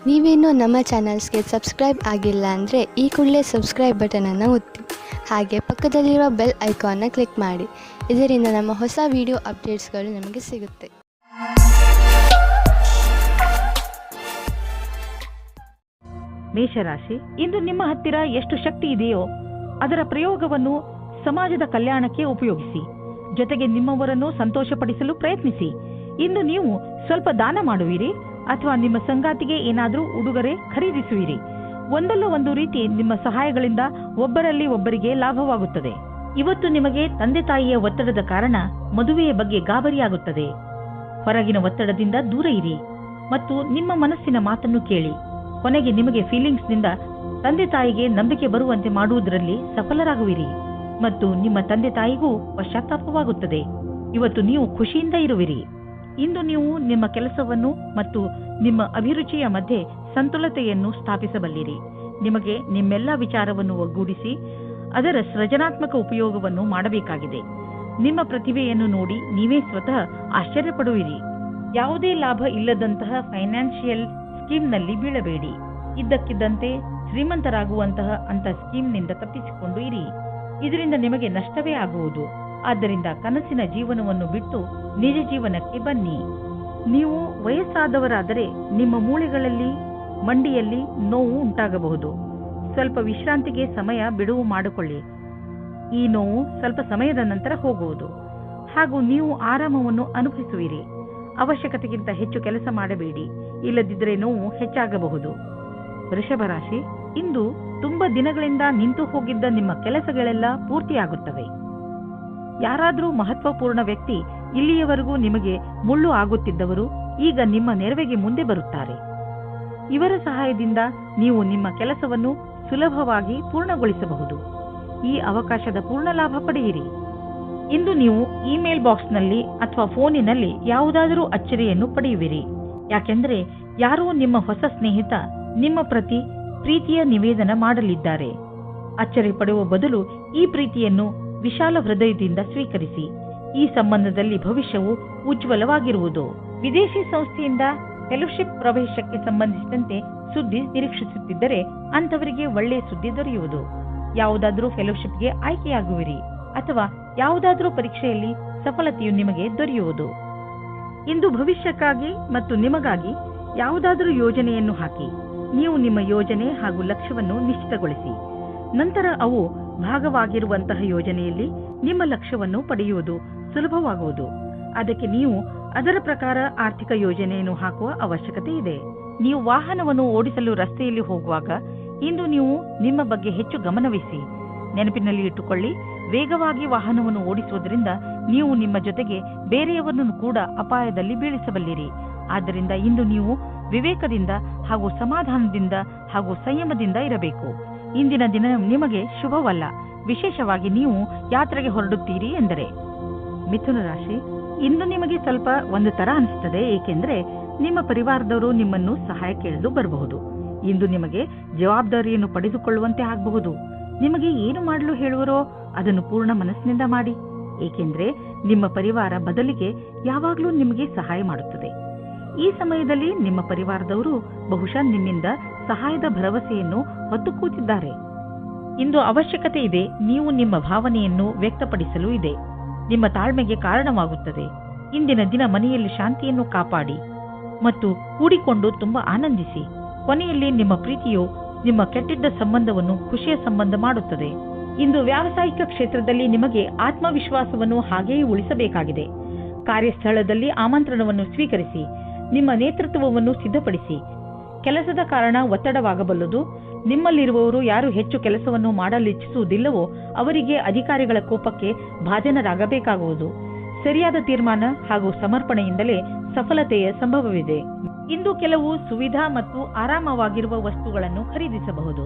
ನೀವೇನೂ ನಮ್ಮ ಚಾನಲ್ಸ್ಗೆ ಸಬ್ಸ್ಕ್ರೈಬ್ ಆಗಿಲ್ಲ ಅಂದರೆ ಈ ಕೂಡಲೇ ಸಬ್ಸ್ಕ್ರೈಬ್ ಬಟನನ್ನು ಒತ್ತಿ, ಹಾಗೆ ಪಕ್ಕದಲ್ಲಿರುವ ಬೆಲ್ ಐಕಾನ್ನ ಕ್ಲಿಕ್ ಮಾಡಿ. ಇದರಿಂದ ನಮ್ಮ ಹೊಸ ವಿಡಿಯೋ ಅಪ್ಡೇಟ್ಸ್ಗಳು ನಿಮಗೆ ಸಿಗುತ್ತೆ. ಮೇಷರಾಶಿ, ಇಂದು ನಿಮ್ಮ ಹತ್ತಿರ ಎಷ್ಟು ಶಕ್ತಿ ಇದೆಯೋ ಅದರ ಪ್ರಯೋಗವನ್ನು ಸಮಾಜದ ಕಲ್ಯಾಣಕ್ಕೆ ಉಪಯೋಗಿಸಿ. ಜೊತೆಗೆ ನಿಮ್ಮವರನ್ನು ಸಂತೋಷಪಡಿಸಲು ಪ್ರಯತ್ನಿಸಿ. ಇಂದು ನೀವು ಸ್ವಲ್ಪ ದಾನ ಮಾಡುವಿರಿ ಅಥವಾ ನಿಮ್ಮ ಸಂಗಾತಿಗೆ ಏನಾದರೂ ಉಡುಗೊರೆ ಖರೀದಿಸುವಿರಿ. ಒಂದಲ್ಲ ಒಂದು ರೀತಿ ನಿಮ್ಮ ಸಹಾಯಗಳಿಂದ ಒಬ್ಬರಲ್ಲಿ ಒಬ್ಬರಿಗೆ ಲಾಭವಾಗುತ್ತದೆ. ಇವತ್ತು ನಿಮಗೆ ತಂದೆ ತಾಯಿಯ ಒತ್ತಡದ ಕಾರಣ ಮದುವೆಯ ಬಗ್ಗೆ ಗಾಬರಿಯಾಗುತ್ತದೆ. ಹೊರಗಿನ ಒತ್ತಡದಿಂದ ದೂರ ಇರಿ ಮತ್ತು ನಿಮ್ಮ ಮನಸ್ಸಿನ ಮಾತನ್ನು ಕೇಳಿ. ಕೊನೆಗೆ ನಿಮಗೆ ಫೀಲಿಂಗ್ಸ್ನಿಂದ ತಂದೆ ತಾಯಿಗೆ ನಂಬಿಕೆ ಬರುವಂತೆ ಮಾಡುವುದರಲ್ಲಿ ಸಫಲರಾಗುವಿರಿ ಮತ್ತು ನಿಮ್ಮ ತಂದೆ ತಾಯಿಗೂ ಪಶ್ಚಾತ್ತಾಪವಾಗುತ್ತದೆ. ಇವತ್ತು ನೀವು ಖುಷಿಯಿಂದ ಇರುವಿರಿ. ಇಂದು ನೀವು ನಿಮ್ಮ ಕೆಲಸವನ್ನು ಮತ್ತು ನಿಮ್ಮ ಅಭಿರುಚಿಯ ಮಧ್ಯೆ ಸಂತುಲತೆಯನ್ನು ಸ್ಥಾಪಿಸಬಲ್ಲಿರಿ. ನಿಮಗೆ ನಿಮ್ಮೆಲ್ಲ ವಿಚಾರವನ್ನು ಒಗ್ಗೂಡಿಸಿ ಅದರ ಸೃಜನಾತ್ಮಕ ಉಪಯೋಗವನ್ನು ಮಾಡಬೇಕಾಗಿದೆ. ನಿಮ್ಮ ಪ್ರತಿಭೆಯನ್ನು ನೋಡಿ ನೀವೇ ಸ್ವತಃ ಆಶ್ಚರ್ಯಪಡುವಿರಿ. ಯಾವುದೇ ಲಾಭ ಇಲ್ಲದಂತಹ ಫೈನಾನ್ಷಿಯಲ್ ಸ್ಕೀಮ್ನಲ್ಲಿ ಬೀಳಬೇಡಿ. ಇದ್ದಕ್ಕಿದ್ದಂತೆ ಶ್ರೀಮಂತರಾಗುವಂತಹ ಅಂತ ಸ್ಕೀಮ್ನಿಂದ ತಪ್ಪಿಸಿಕೊಂಡು ಇರಿ. ಇದರಿಂದ ನಿಮಗೆ ನಷ್ಟವೇ ಆಗುವುದು. ಆದ್ದರಿಂದ ಕನಸಿನ ಜೀವನವನ್ನು ಬಿಟ್ಟು ನಿಜ ಜೀವನಕ್ಕೆ ಬನ್ನಿ. ನೀವು ವಯಸ್ಸಾದವರಾದರೆ ನಿಮ್ಮ ಮೂಳೆಗಳಲ್ಲಿ ಮಂಡಿಯಲ್ಲಿ ನೋವು ಉಂಟಾಗಬಹುದು. ಸ್ವಲ್ಪ ವಿಶ್ರಾಂತಿಗೆ ಸಮಯ ಬಿಡುವು ಮಾಡಿಕೊಳ್ಳಿ. ಈ ನೋವು ಸ್ವಲ್ಪ ಸಮಯದ ನಂತರ ಹೋಗುವುದು ಹಾಗೂ ನೀವು ಆರಾಮವನ್ನು ಅನುಭವಿಸುವಿರಿ. ಅವಶ್ಯಕತೆಗಿಂತ ಹೆಚ್ಚು ಕೆಲಸ ಮಾಡಬೇಡಿ, ಇಲ್ಲದಿದ್ದರೆ ನೋವು ಹೆಚ್ಚಾಗಬಹುದು. ವೃಷಭ ರಾಶಿ, ಇಂದು ತುಂಬಾ ದಿನಗಳಿಂದ ನಿಂತು ಹೋಗಿದ್ದ ನಿಮ್ಮ ಕೆಲಸಗಳೆಲ್ಲ ಪೂರ್ತಿಯಾಗುತ್ತವೆ. ಯಾರಾದರೂ ಮಹತ್ವಪೂರ್ಣ ವ್ಯಕ್ತಿ, ಇಲ್ಲಿಯವರೆಗೂ ನಿಮಗೆ ಮುಳ್ಳು ಆಗುತ್ತಿದ್ದವರು ಈಗ ನಿಮ್ಮ ನೆರವಿಗೆ ಮುಂದೆ ಬರುತ್ತಾರೆ. ಇವರ ಸಹಾಯದಿಂದ ನೀವು ನಿಮ್ಮ ಕೆಲಸವನ್ನು ಸುಲಭವಾಗಿ ಪೂರ್ಣಗೊಳಿಸಬಹುದು. ಈ ಅವಕಾಶದ ಪೂರ್ಣ ಲಾಭ ಪಡೆಯಿರಿ. ಇಂದು ನೀವು ಇಮೇಲ್ ಬಾಕ್ಸ್ನಲ್ಲಿ ಅಥವಾ ಫೋನಿನಲ್ಲಿ ಯಾವುದಾದರೂ ಅಚ್ಚರಿಯನ್ನು ಪಡೆಯುವಿರಿ. ಯಾಕೆಂದರೆ ಯಾರೋ ನಿಮ್ಮ ಹೊಸ ಸ್ನೇಹಿತ ನಿಮ್ಮ ಪ್ರತಿ ಪ್ರೀತಿಯ ನಿವೇದನ ಮಾಡಲಿದ್ದಾರೆ. ಅಚ್ಚರಿ ಪಡುವ ಬದಲು ಈ ಪ್ರೀತಿಯನ್ನು ವಿಶಾಲ ಹೃದಯದಿಂದ ಸ್ವೀಕರಿಸಿ. ಈ ಸಂಬಂಧದಲ್ಲಿ ಭವಿಷ್ಯವು ಉಜ್ವಲವಾಗಿರುವುದು. ವಿದೇಶಿ ಸಂಸ್ಥೆಯಿಂದ ಫೆಲೋಶಿಪ್ ಪ್ರವೇಶಕ್ಕೆ ಸಂಬಂಧಿಸಿದಂತೆ ಸುದ್ದಿ ನಿರೀಕ್ಷಿಸುತ್ತಿದ್ದರೆ ಅಂಥವರಿಗೆ ಒಳ್ಳೆಯ ಸುದ್ದಿ ದೊರೆಯುವುದು. ಯಾವುದಾದರೂ ಫೆಲೋಶಿಪ್ಗೆ ಆಯ್ಕೆಯಾಗುವಿರಿ ಅಥವಾ ಯಾವುದಾದರೂ ಪರೀಕ್ಷೆಯಲ್ಲಿ ಸಫಲತೆಯು ನಿಮಗೆ ದೊರೆಯುವುದು. ಇಂದು ಭವಿಷ್ಯಕ್ಕಾಗಿ ಮತ್ತು ನಿಮಗಾಗಿ ಯಾವುದಾದರೂ ಯೋಜನೆಯನ್ನು ಹಾಕಿ. ನೀವು ನಿಮ್ಮ ಯೋಜನೆ ಹಾಗೂ ಲಕ್ಷ್ಯವನ್ನು ನಿಶ್ಚಿತಗೊಳಿಸಿ. ನಂತರ ಅವು ಭಾಗವಾಗಿರುವಂತಹ ಯೋಜನೆಯಲ್ಲಿ ನಿಮ್ಮ ಲಕ್ಷ್ಯವನ್ನು ಪಡೆಯುವುದು ಸುಲಭವಾಗುವುದು. ಅದಕ್ಕೆ ನೀವು ಅದರ ಪ್ರಕಾರ ಆರ್ಥಿಕ ಯೋಜನೆಯನ್ನು ಹಾಕುವ ಅವಶ್ಯಕತೆ ಇದೆ. ನೀವು ವಾಹನವನ್ನು ಓಡಿಸಲು ರಸ್ತೆಯಲ್ಲಿ ಹೋಗುವಾಗ ಇಂದು ನೀವು ನಿಮ್ಮ ಬಗ್ಗೆ ಹೆಚ್ಚು ಗಮನವಹಿಸಿ. ನೆನಪಿನಲ್ಲಿ ಇಟ್ಟುಕೊಳ್ಳಿ, ವೇಗವಾಗಿ ವಾಹನವನ್ನು ಓಡಿಸುವುದರಿಂದ ನೀವು ನಿಮ್ಮ ಜೊತೆಗೆ ಬೇರೆಯವರನ್ನು ಕೂಡ ಅಪಾಯದಲ್ಲಿ ಬೀಳಿಸಬಲ್ಲಿರಿ. ಆದ್ದರಿಂದ ಇಂದು ನೀವು ವಿವೇಕದಿಂದ ಹಾಗೂ ಸಮಾಧಾನದಿಂದ ಹಾಗೂ ಸಂಯಮದಿಂದ ಇರಬೇಕು. ಇಂದಿನ ದಿನ ನಿಮಗೆ ಶುಭವಲ್ಲ, ವಿಶೇಷವಾಗಿ ನೀವು ಯಾತ್ರೆಗೆ ಹೊರಡುತ್ತೀರಿ ಎಂದರೆ. ಮಿಥುನ ರಾಶಿ, ಇಂದು ನಿಮಗೆ ಸ್ವಲ್ಪ ಒಂದು ತರ ಅನಿಸುತ್ತದೆ, ಏಕೆಂದರೆ ನಿಮ್ಮ ಪರಿವಾರದವರು ನಿಮ್ಮನ್ನು ಸಹಾಯ ಕೇಳಲು ಬರಬಹುದು. ಇಂದು ನಿಮಗೆ ಜವಾಬ್ದಾರಿಯನ್ನು ಪಡೆದುಕೊಳ್ಳುವಂತೆ ಆಗಬಹುದು. ನಿಮಗೆ ಏನು ಮಾಡಲು ಹೇಳುವರೋ ಅದನ್ನು ಪೂರ್ಣ ಮನಸ್ಸಿನಿಂದ ಮಾಡಿ, ಏಕೆಂದರೆ ನಿಮ್ಮ ಪರಿವಾರ ಬದಲಿಗೆ ಯಾವಾಗಲೂ ನಿಮಗೆ ಸಹಾಯ ಮಾಡುತ್ತದೆ. ಈ ಸಮಯದಲ್ಲಿ ನಿಮ್ಮ ಪರಿವಾರದವರು ಬಹುಶಃ ನಿಮ್ಮಿಂದ ಸಹಾಯದ ಭರವಸೆಯನ್ನು ಹೊತ್ತು ಕೂತಿದ್ದಾರೆ. ಇಂದು ಅವಶ್ಯಕತೆ ಇದೆ, ನೀವು ನಿಮ್ಮ ಭಾವನೆಯನ್ನು ವ್ಯಕ್ತಪಡಿಸಲು ಇದೆ. ನಿಮ್ಮ ತಾಳ್ಮೆಗೆ ಕಾರಣವಾಗುತ್ತದೆ. ಇಂದಿನ ದಿನ ಮನೆಯಲ್ಲಿ ಶಾಂತಿಯನ್ನು ಕಾಪಾಡಿ ಮತ್ತು ಕೂಡಿಕೊಂಡು ತುಂಬಾ ಆನಂದಿಸಿ. ಕೊನೆಯಲ್ಲಿ ನಿಮ್ಮ ಪ್ರೀತಿಯು ನಿಮ್ಮ ಕೆಟ್ಟಿದ್ದ ಸಂಬಂಧವನ್ನು ಖುಷಿಯ ಸಂಬಂಧ ಮಾಡುತ್ತದೆ. ಇಂದು ವ್ಯಾವಸಾಯಿಕ ಕ್ಷೇತ್ರದಲ್ಲಿ ನಿಮಗೆ ಆತ್ಮವಿಶ್ವಾಸವನ್ನು ಹಾಗೆಯೇ ಉಳಿಸಬೇಕಾಗಿದೆ. ಕಾರ್ಯಸ್ಥಳದಲ್ಲಿ ಆಮಂತ್ರಣವನ್ನು ಸ್ವೀಕರಿಸಿ. ನಿಮ್ಮ ನೇತೃತ್ವವನ್ನು ಸಿದ್ಧಪಡಿಸಿ. ಕೆಲಸದ ಕಾರಣ ಒತ್ತಡವಾಗಬಲ್ಲದು. ನಿಮ್ಮಲ್ಲಿರುವವರು ಯಾರು ಹೆಚ್ಚು ಕೆಲಸವನ್ನು ಮಾಡಲಿಚ್ಛಿಸುವುದಿಲ್ಲವೋ ಅವರಿಗೆ ಅಧಿಕಾರಿಗಳ ಕೋಪಕ್ಕೆ ಭಾಜನರಾಗಬೇಕಾಗುವುದು. ಸರಿಯಾದ ತೀರ್ಮಾನ ಹಾಗೂ ಸಮರ್ಪಣೆಯಿಂದಲೇ ಸಫಲತೆಯ ಸಂಭವವಿದೆ. ಇಂದು ಕೆಲವು ಸುವಿಧಾ ಮತ್ತು ಆರಾಮವಾಗಿರುವ ವಸ್ತುಗಳನ್ನು ಖರೀದಿಸಬಹುದು.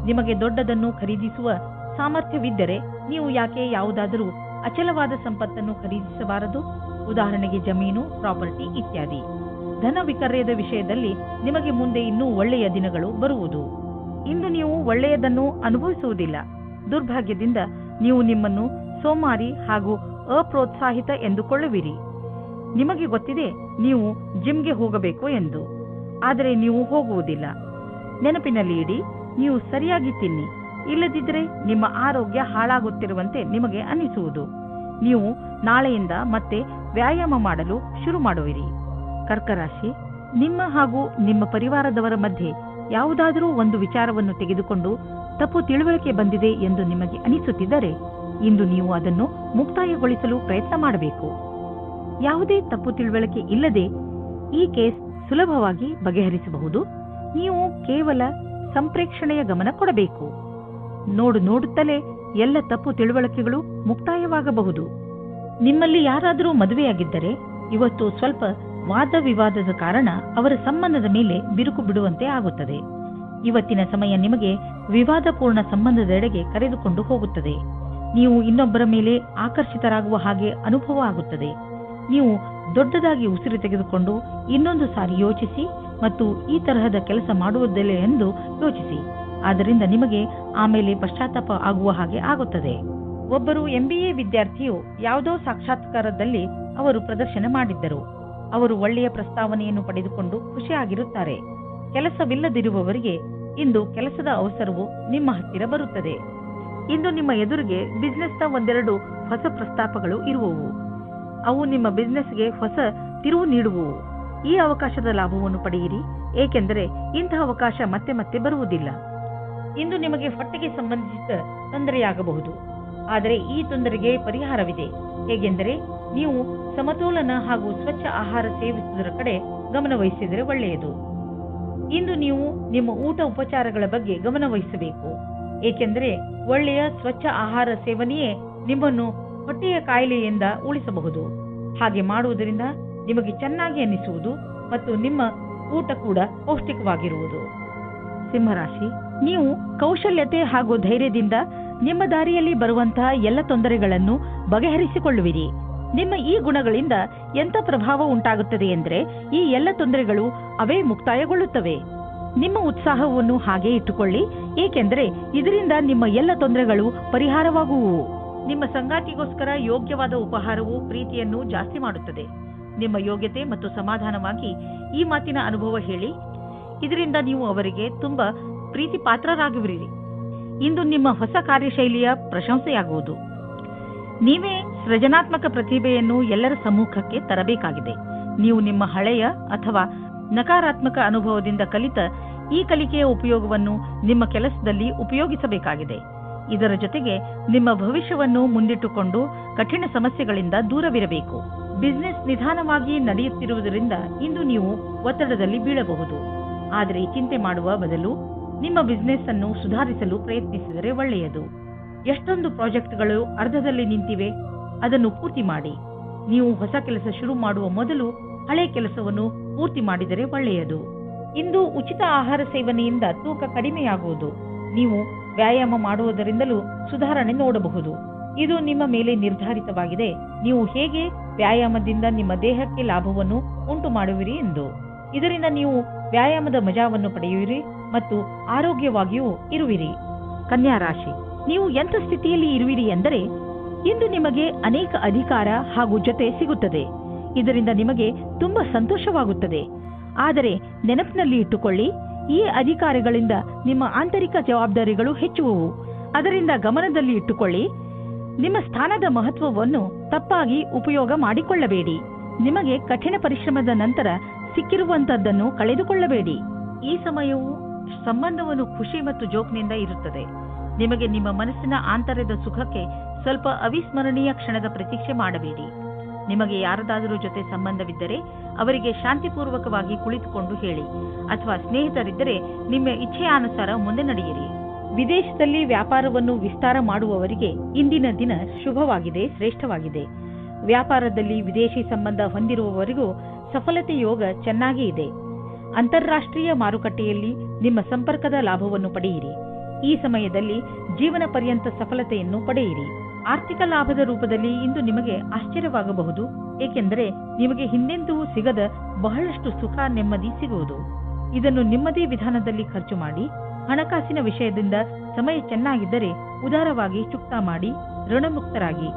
ನಿಮಗೆ ದೊಡ್ಡದನ್ನು ಖರೀದಿಸುವ ಸಾಮರ್ಥ್ಯವಿದ್ದರೆ ನೀವು ಯಾಕೆ ಯಾವುದಾದರೂ ಅಚಲವಾದ ಸಂಪತ್ತನ್ನು ಖರೀದಿಸಬಾರದು? ಉದಾಹರಣೆಗೆ ಜಮೀನು, ಪ್ರಾಪರ್ಟಿ ಇತ್ಯಾದಿ. ಧನ ವಿಕರ್ಯದ ವಿಷಯದಲ್ಲಿ ನಿಮಗೆ ಮುಂದೆ ಇನ್ನೂ ಒಳ್ಳೆಯ ದಿನಗಳು ಬರುವುದು. ಇಂದು ನೀವು ಒಳ್ಳೆಯದನ್ನು ಅನುಭವಿಸುವುದಿಲ್ಲ. ದುರ್ಭಾಗ್ಯದಿಂದ ನೀವು ನಿಮ್ಮನ್ನು ಸೋಮಾರಿ ಹಾಗೂ ಅಪ್ರೋತ್ಸಾಹಿತ ಎಂದುಕೊಳ್ಳುವಿರಿ. ನಿಮಗೆ ಗೊತ್ತಿದೆ ನೀವು ಜಿಮ್ಗೆ ಹೋಗಬೇಕು ಎಂದು, ಆದರೆ ನೀವು ಹೋಗುವುದಿಲ್ಲ. ನೆನಪಿನಲ್ಲಿ ಇಡಿ, ನೀವು ಸರಿಯಾಗಿ ತಿನ್ನಿ, ಇಲ್ಲದಿದ್ದರೆ ನಿಮ್ಮ ಆರೋಗ್ಯ ಹಾಳಾಗುತ್ತಿರುವಂತೆ ನಿಮಗೆ ಅನಿಸುವುದು. ನೀವು ನಾಳೆಯಿಂದ ಮತ್ತೆ ವ್ಯಾಯಾಮ ಮಾಡಲು ಶುರು ಮಾಡುವಿರಿ. ಕರ್ಕರಾಶಿ, ನಿಮ್ಮ ಹಾಗೂ ನಿಮ್ಮ ಪರಿವಾರದವರ ಮಧ್ಯೆ ಯಾವುದಾದರೂ ಒಂದು ವಿಚಾರವನ್ನು ತೆಗೆದುಕೊಂಡು ತಪ್ಪು ತಿಳುವಳಿಕೆ ಬಂದಿದೆ ಎಂದು ನಿಮಗೆ ಅನಿಸುತ್ತಿದ್ದರೆ ಇಂದು ನೀವು ಅದನ್ನು ಮುಕ್ತಾಯಗೊಳಿಸಲು ಪ್ರಯತ್ನ ಮಾಡಬೇಕು. ಯಾವುದೇ ತಪ್ಪು ತಿಳುವಳಿಕೆ ಇಲ್ಲದೆ ಈ ಕೇಸ್ ಸುಲಭವಾಗಿ ಬಗೆಹರಿಸಬಹುದು. ನೀವು ಕೇವಲ ಸಂಪ್ರೇಕ್ಷಣೆಯ ಗಮನ ಕೊಡಬೇಕು. ನೋಡುತ್ತಲೇ ಎಲ್ಲ ತಪ್ಪು ತಿಳುವಳಿಕೆಗಳು ಮುಕ್ತಾಯವಾಗಬಹುದು. ನಿಮ್ಮಲ್ಲಿ ಯಾರಾದರೂ ಮದುವೆಯಾಗಿದ್ದರೆ ಇವತ್ತು ಸ್ವಲ್ಪ ವಾದ ವಿವಾದದ ಕಾರಣ ಅವರ ಸಂಬಂಧದ ಮೇಲೆ ಬಿರುಕು ಬಿಡುವಂತೆ ಆಗುತ್ತದೆ. ಇವತ್ತಿನ ಸಮಯ ನಿಮಗೆ ವಿವಾದಪೂರ್ಣ ಸಂಬಂಧದೆಡೆಗೆ ಕರೆದುಕೊಂಡು ಹೋಗುತ್ತದೆ. ನೀವು ಇನ್ನೊಬ್ಬರ ಮೇಲೆ ಆಕರ್ಷಿತರಾಗುವ ಹಾಗೆ ಅನುಭವ ಆಗುತ್ತದೆ. ನೀವು ದೊಡ್ಡದಾಗಿ ಉಸಿರು ತೆಗೆದುಕೊಂಡು ಇನ್ನೊಂದು ಸಾರಿ ಯೋಚಿಸಿ ಮತ್ತು ಈ ತರಹದ ಕೆಲಸ ಮಾಡುವುದಿಲ್ಲ ಎಂದು ಯೋಚಿಸಿ. ಆದ್ದರಿಂದ ನಿಮಗೆ ಆಮೇಲೆ ಪಶ್ಚಾತ್ತಾಪ ಆಗುವ ಹಾಗೆ ಆಗುತ್ತದೆ. ಒಬ್ಬರು MBA ವಿದ್ಯಾರ್ಥಿಯು ಯಾವುದೋ ಸಾಕ್ಷಾತ್ಕಾರದಲ್ಲಿ ಅವರು ಪ್ರದರ್ಶನ ಮಾಡಿದ್ದರು. ಅವರು ಒಳ್ಳೆಯ ಪ್ರಸ್ತಾವನೆಯನ್ನು ಪಡೆದುಕೊಂಡು ಖುಷಿಯಾಗಿರುತ್ತಾರೆ. ಕೆಲಸವಿಲ್ಲದಿರುವವರಿಗೆ ಇಂದು ಕೆಲಸದ ಅವಸರವು ನಿಮ್ಮ ಹತ್ತಿರ ಬರುತ್ತದೆ. ಇಂದು ನಿಮ್ಮ ಎದುರಿಗೆ ಬಿಸ್ನೆಸ್ನ ಒಂದೆರಡು ಹೊಸ ಪ್ರಸ್ತಾಪಗಳು ಇರುವವು. ಅವು ನಿಮ್ಮ ಬಿಸ್ನೆಸ್ಗೆ ಹೊಸ ತಿರುವು ನೀಡುವವು. ಈ ಅವಕಾಶದ ಲಾಭವನ್ನು ಪಡೆಯಿರಿ, ಏಕೆಂದರೆ ಇಂತಹ ಅವಕಾಶ ಮತ್ತೆ ಮತ್ತೆ ಬರುವುದಿಲ್ಲ. ಇಂದು ನಿಮಗೆ ಹೊಟ್ಟೆಗೆ ಸಂಬಂಧಿಸಿದ ತೊಂದರೆಯಾಗಬಹುದು, ಆದರೆ ಈ ತೊಂದರೆಗೆ ಪರಿಹಾರವಿದೆ. ಹೇಗೆಂದರೆ ನೀವು ಸಮತೋಲನ ಹಾಗೂ ಸ್ವಚ್ಛ ಆಹಾರ ಸೇವಿಸುವುದರ ಕಡೆ ಗಮನ ವಹಿಸಿದರೆ ಒಳ್ಳೆಯದು. ಇಂದು ನೀವು ನಿಮ್ಮ ಊಟ ಉಪಚಾರಗಳ ಬಗ್ಗೆ ಗಮನ ವಹಿಸಬೇಕು, ಏಕೆಂದರೆ ಒಳ್ಳೆಯ ಸ್ವಚ್ಛ ಆಹಾರ ಸೇವನೆಯೇ ನಿಮ್ಮನ್ನು ಹೊಟ್ಟೆಯ ಕಾಯಿಲೆಯಿಂದ ಉಳಿಸಬಹುದು. ಹಾಗೆ ಮಾಡುವುದರಿಂದ ನಿಮಗೆ ಚೆನ್ನಾಗಿ ಅನಿಸುವುದು ಮತ್ತು ನಿಮ್ಮ ಊಟ ಕೂಡ ಪೌಷ್ಟಿಕವಾಗಿರುವುದು. ಸಿಂಹರಾಶಿ, ನೀವು ಕೌಶಲ್ಯತೆ ಹಾಗೂ ಧೈರ್ಯದಿಂದ ನಿಮ್ಮ ದಾರಿಯಲ್ಲಿ ಬರುವಂತಹ ಎಲ್ಲ ತೊಂದರೆಗಳನ್ನು ಬಗೆಹರಿಸಿಕೊಳ್ಳುವಿರಿ. ನಿಮ್ಮ ಈ ಗುಣಗಳಿಂದ ಎಂಥ ಪ್ರಭಾವ ಉಂಟಾಗುತ್ತದೆ ಎಂದರೆ ಈ ಎಲ್ಲ ತೊಂದರೆಗಳು ಅವೇ ಮುಕ್ತಾಯಗೊಳ್ಳುತ್ತವೆ. ನಿಮ್ಮ ಉತ್ಸಾಹವನ್ನು ಹಾಗೆ ಇಟ್ಟುಕೊಳ್ಳಿ, ಏಕೆಂದರೆ ಇದರಿಂದ ನಿಮ್ಮ ಎಲ್ಲ ತೊಂದರೆಗಳು ಪರಿಹಾರವಾಗುವುವು. ನಿಮ್ಮ ಸಂಗಾತಿಗೋಸ್ಕರ ಯೋಗ್ಯವಾದ ಉಪಹಾರವು ಪ್ರೀತಿಯನ್ನು ಜಾಸ್ತಿ ಮಾಡುತ್ತದೆ. ನಿಮ್ಮ ಯೋಗ್ಯತೆ ಮತ್ತು ಸಮಾಧಾನವಾಗಿ ಈ ಮಾತಿನ ಅನುಭವ ಹೇಳಿ, ಇದರಿಂದ ನೀವು ಅವರಿಗೆ ತುಂಬಾ ಪ್ರೀತಿ ಪಾತ್ರರಾಗುವಿರಿ. ಇಂದು ನಿಮ್ಮ ಹೊಸ ಕಾರ್ಯಶೈಲಿಯ ಪ್ರಶಂಸೆಯಾಗುವುದು. ನೀವೇ ಸೃಜನಾತ್ಮಕ ಪ್ರತಿಭೆಯನ್ನು ಎಲ್ಲರ ಸಮ್ಮುಖಕ್ಕೆ ತರಬೇಕಾಗಿದೆ. ನೀವು ನಿಮ್ಮ ಹಳೆಯ ಅಥವಾ ನಕಾರಾತ್ಮಕ ಅನುಭವದಿಂದ ಕಲಿತ ಈ ಕಲಿಕೆಯ ಉಪಯೋಗವನ್ನು ನಿಮ್ಮ ಕೆಲಸದಲ್ಲಿ ಉಪಯೋಗಿಸಬೇಕಾಗಿದೆ. ಇದರ ಜೊತೆಗೆ ನಿಮ್ಮ ಭವಿಷ್ಯವನ್ನು ಮುಂದಿಟ್ಟುಕೊಂಡು ಕಠಿಣ ಸಮಸ್ಯೆಗಳಿಂದ ದೂರವಿರಬೇಕು. ಬಿಸಿನೆಸ್ ನಿಧಾನವಾಗಿ ನಡೆಯುತ್ತಿರುವುದರಿಂದ ಇಂದು ನೀವು ಒತ್ತಡದಲ್ಲಿ ಬೀಳಬಹುದು. ಆದರೆ ಚಿಂತೆ ಮಾಡುವ ಬದಲು ನಿಮ್ಮ ಬಿಸಿನೆಸ್ ಅನ್ನು ಸುಧಾರಿಸಲು ಪ್ರಯತ್ನಿಸಿದರೆ ಒಳ್ಳೆಯದು. ಎಷ್ಟೊಂದು ಪ್ರಾಜೆಕ್ಟ್ಗಳು ಅರ್ಧದಲ್ಲಿ ನಿಂತಿವೆ, ಅದನ್ನು ಪೂರ್ತಿ ಮಾಡಿ. ನೀವು ಹೊಸ ಕೆಲಸ ಶುರು ಮಾಡುವ ಮೊದಲು ಹಳೆ ಕೆಲಸವನ್ನು ಪೂರ್ತಿ ಮಾಡಿದರೆ ಒಳ್ಳೆಯದು. ಇಂದು ಉಚಿತ ಆಹಾರ ಸೇವನೆಯಿಂದ ತೂಕ ಕಡಿಮೆಯಾಗುವುದು. ನೀವು ವ್ಯಾಯಾಮ ಮಾಡುವುದರಿಂದಲೂ ಸುಧಾರಣೆ ನೋಡಬಹುದು. ಇದು ನಿಮ್ಮ ಮೇಲೆ ನಿರ್ಧಾರಿತವಾಗಿದೆ, ನೀವು ಹೇಗೆ ವ್ಯಾಯಾಮದಿಂದ ನಿಮ್ಮ ದೇಹಕ್ಕೆ ಲಾಭವನ್ನು ಉಂಟು ಮಾಡುವಿರಿ ಎಂದು. ಇದರಿಂದ ನೀವು ವ್ಯಾಯಾಮದ ಮಜಾವನ್ನು ಪಡೆಯುವಿರಿ ಮತ್ತು ಆರೋಗ್ಯವಾಗಿಯೂ ಇರುವಿರಿ. ಕನ್ಯಾ ರಾಶಿ, ನೀವು ಎಂಥ ಸ್ಥಿತಿಯಲ್ಲಿ ಇರುವಿರಿ ಎಂದರೆ ಇಂದು ನಿಮಗೆ ಅನೇಕ ಅಧಿಕಾರ ಹಾಗೂ ಜೊತೆ ಸಿಗುತ್ತದೆ. ಇದರಿಂದ ನಿಮಗೆ ತುಂಬಾ ಸಂತೋಷವಾಗುತ್ತದೆ. ಆದರೆ ನೆನಪಿನಲ್ಲಿ ಇಟ್ಟುಕೊಳ್ಳಿ, ಈ ಅಧಿಕಾರಗಳಿಂದ ನಿಮ್ಮ ಆಂತರಿಕ ಜವಾಬ್ದಾರಿಗಳು ಹೆಚ್ಚುವವು. ಅದರಿಂದ ಗಮನದಲ್ಲಿ ಇಟ್ಟುಕೊಳ್ಳಿ, ನಿಮ್ಮ ಸ್ಥಾನದ ಮಹತ್ವವನ್ನು ತಪ್ಪಾಗಿ ಉಪಯೋಗ ಮಾಡಿಕೊಳ್ಳಬೇಡಿ. ನಿಮಗೆ ಕಠಿಣ ಪರಿಶ್ರಮದ ನಂತರ ಸಿಕ್ಕಿರುವಂತದ್ದನ್ನು ಕಳೆದುಕೊಳ್ಳಬೇಡಿ. ಈ ಸಮಯವು ಸಂಬಂಧವನ್ನು ಖುಷಿ ಮತ್ತು ಜೋಕ್ನಿಂದ ಇರುತ್ತದೆ. ನಿಮಗೆ ನಿಮ್ಮ ಮನಸ್ಸಿನ ಆಂತರ್ಯದ ಸುಖಕ್ಕೆ ಸ್ವಲ್ಪ ಅವಿಸ್ಮರಣೀಯ ಕ್ಷಣದ ಪ್ರತೀಕ್ಷೆ ಮಾಡಬೇಡಿ. ನಿಮಗೆ ಯಾರದಾದರೂ ಜೊತೆ ಸಂಬಂಧವಿದ್ದರೆ ಅವರಿಗೆ ಶಾಂತಿಪೂರ್ವಕವಾಗಿ ಕುಳಿತುಕೊಂಡು ಹೇಳಿ, ಅಥವಾ ಸ್ನೇಹಿತರಿದ್ದರೆ ನಿಮ್ಮ ಇಚ್ಛೆಯಾನುಸಾರ ಮುಂದೆ ನಡೆಯಿರಿ. ವಿದೇಶದಲ್ಲಿ ವ್ಯಾಪಾರವನ್ನು ವಿಸ್ತಾರ ಮಾಡುವವರಿಗೆ ಇಂದಿನ ದಿನ ಶುಭವಾಗಿದೆ, ಶ್ರೇಷ್ಠವಾಗಿದೆ. ವ್ಯಾಪಾರದಲ್ಲಿ ವಿದೇಶಿ ಸಂಬಂಧ ಹೊಂದಿರುವವರಿಗೂ ಸಫಲತೆ ಯೋಗ ಚೆನ್ನಾಗಿ ಇದೆ. ಅಂತಾರಾಷ್ಟ್ರೀಯ ಮಾರುಕಟ್ಟೆಯಲ್ಲಿ ನಿಮ್ಮ ಸಂಪರ್ಕದ ಲಾಭವನ್ನು ಪಡೆಯಿರಿ. ಈ ಸಮಯದಲ್ಲಿ ಜೀವನ ಪರ್ಯಂತ ಸಫಲತೆಯನ್ನು ಪಡೆಯಿರಿ. ಆರ್ಥಿಕ ಲಾಭದ ರೂಪದಲ್ಲಿ ಇಂದು ನಿಮಗೆ ಆಶ್ಚರ್ಯವಾಗಬಹುದು, ಏಕೆಂದರೆ ನಿಮಗೆ ಹಿಂದೆಂದೂ ಸಿಗದ ಬಹಳಷ್ಟು ಸುಖ ನೆಮ್ಮದಿ ಸಿಗುವುದು. ಇದನ್ನು ನಿಮ್ಮದೇ ವಿಧಾನದಲ್ಲಿ ಖರ್ಚು ಮಾಡಿ. ಹಣಕಾಸಿನ ವಿಷಯದಿಂದ ಸಮಯ ಚೆನ್ನಾಗಿದ್ದರೆ ಉದಾರವಾಗಿ ಚುಕ್ತಾ ಮಾಡಿ ಋಣಮುಕ್ತರಾಗಿ.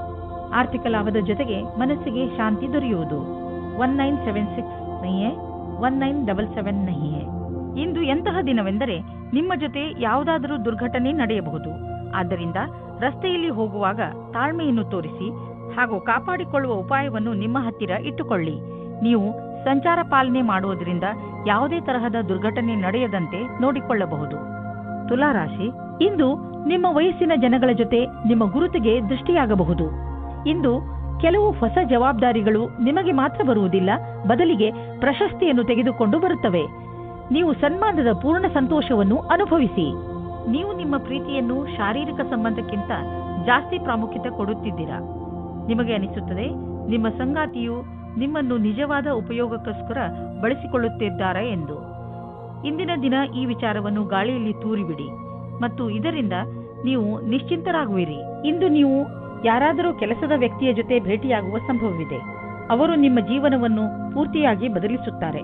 ಆರ್ಥಿಕ ಲಾಭದ ಜೊತೆಗೆ ಮನಸ್ಸಿಗೆ ಶಾಂತಿ ದೊರೆಯುವುದು. 1976 नहीं है 1977 नहीं है. ಇಂದು ಎಂತಹ ದಿನವೆಂದರೆ ನಿಮ್ಮ ಜೊತೆ ಯಾವುದಾದರೂ ದುರ್ಘಟನೆ ನಡೆಯಬಹುದು. ಆದ್ದರಿಂದ ರಸ್ತೆಯಲ್ಲಿ ಹೋಗುವಾಗ ತಾಳ್ಮೆಯನ್ನು ತೋರಿಸಿ ಹಾಗೂ ಕಾಪಾಡಿಕೊಳ್ಳುವ ಉಪಾಯವನ್ನು ನಿಮ್ಮ ಹತ್ತಿರ ಇಟ್ಟುಕೊಳ್ಳಿ. ನೀವು ಸಂಚಾರ ಪಾಲನೆ ಮಾಡುವುದರಿಂದ ಯಾವುದೇ ತರಹದ ದುರ್ಘಟನೆ ನಡೆಯದಂತೆ ನೋಡಿಕೊಳ್ಳಬಹುದು. ತುಲಾರಾಶಿ, ಇಂದು ನಿಮ್ಮ ವಯಸ್ಸಿನ ಜನಗಳ ಜೊತೆ ನಿಮ್ಮ ಗುರುತಿಗೆ ದೃಷ್ಟಿಯಾಗಬಹುದು. ಇಂದು ಕೆಲವು ಹೊಸ ಜವಾಬ್ದಾರಿಗಳು ನಿಮಗೆ ಮಾತ್ರ ಬರುವುದಿಲ್ಲ, ಬದಲಿಗೆ ಪ್ರಶಸ್ತಿಯನ್ನು ತೆಗೆದುಕೊಂಡು ಬರುತ್ತವೆ. ನೀವು ಸನ್ಮಾನದ ಪೂರ್ಣ ಸಂತೋಷವನ್ನು ಅನುಭವಿಸಿ. ನೀವು ನಿಮ್ಮ ಪ್ರೀತಿಯನ್ನು ಶಾರೀರಿಕ ಸಂಬಂಧಕ್ಕಿಂತ ಜಾಸ್ತಿ ಪ್ರಾಮುಖ್ಯತೆ ಕೊಡುತ್ತಿದ್ದೀರಾ. ನಿಮಗೆ ಅನಿಸುತ್ತದೆ ನಿಮ್ಮ ಸಂಗಾತಿಯು ನಿಮ್ಮನ್ನು ನಿಜವಾದ ಉಪಯೋಗಕ್ಕೋಸ್ಕರ ಬಳಸಿಕೊಳ್ಳುತ್ತಿದ್ದಾರೆ ಎಂದು. ಇಂದಿನ ದಿನ ಈ ವಿಚಾರವನ್ನು ಗಾಳಿಯಲ್ಲಿ ತೂರಿಬಿಡಿ ಮತ್ತು ಇದರಿಂದ ನೀವು ನಿಶ್ಚಿಂತರಾಗುವಿರಿ. ಇಂದು ನೀವು ಯಾರಾದರೂ ಕೆಲಸದ ವ್ಯಕ್ತಿಯ ಜೊತೆ ಭೇಟಿಯಾಗುವ ಸಂಭವವಿದೆ. ಅವರು ನಿಮ್ಮ ಜೀವನವನ್ನು ಪೂರ್ತಿಯಾಗಿ ಬದಲಿಸುತ್ತಾರೆ.